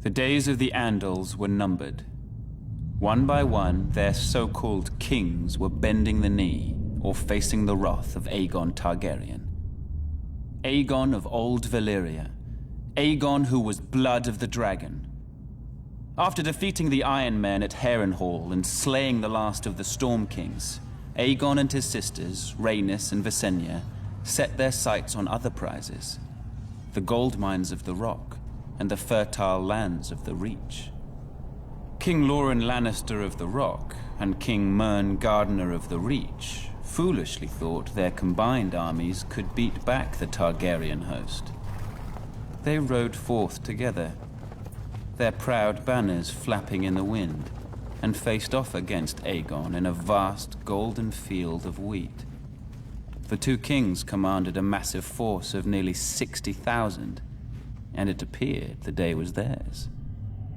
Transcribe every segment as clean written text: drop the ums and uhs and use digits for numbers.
The days of the Andals were numbered. One by one, their so-called kings were bending the knee or facing the wrath of Aegon Targaryen. Aegon of old Valyria. Aegon who was blood of the dragon. After defeating the Iron Men at Harrenhal and slaying the last of the Storm Kings, Aegon and his sisters, Rhaenys and Visenya, set their sights on other prizes. The gold mines of the Rock and the fertile lands of the Reach. King Loren Lannister of the Rock and King Mern Gardener of the Reach foolishly thought their combined armies could beat back the Targaryen host. They rode forth together, their proud banners flapping in the wind, and faced off against Aegon in a vast golden field of wheat. The two kings commanded a massive force of nearly 60,000, and it appeared the day was theirs,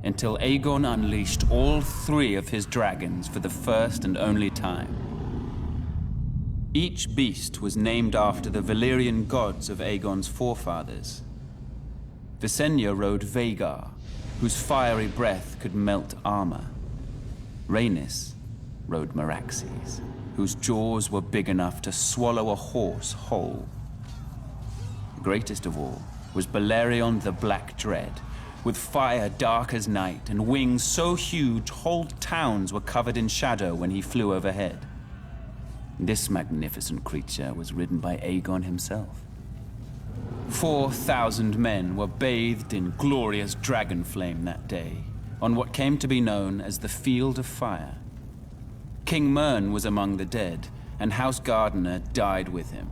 until Aegon unleashed all three of his dragons for the first and only time. Each beast was named after the Valyrian gods of Aegon's forefathers. Visenya rode Vhagar, whose fiery breath could melt armor. Rhaenys rode Meraxes, whose jaws were big enough to swallow a horse whole. Greatest of all was Balerion the Black Dread, with fire dark as night and wings so huge whole towns were covered in shadow when he flew overhead. This magnificent creature was ridden by Aegon himself. 4,000 men were bathed in glorious dragon flame that day, on what came to be known as the Field of Fire. King Mern was among the dead, and House Gardener died with him.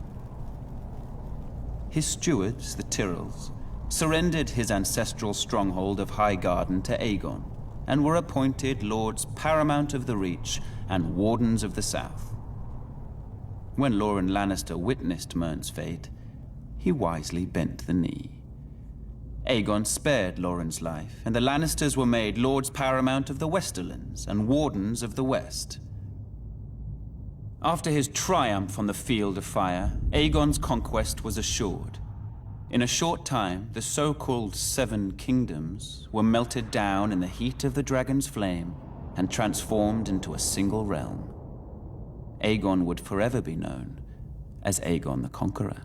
His stewards, the Tyrells, surrendered his ancestral stronghold of Highgarden to Aegon, and were appointed Lords Paramount of the Reach and Wardens of the South. When Loren Lannister witnessed Mern's fate, he wisely bent the knee. Aegon spared Loren's life, and the Lannisters were made Lords Paramount of the Westerlands and Wardens of the West. After his triumph on the Field of Fire, Aegon's conquest was assured. In a short time, the so-called Seven Kingdoms were melted down in the heat of the dragon's flame and transformed into a single realm. Aegon would forever be known as Aegon the Conqueror.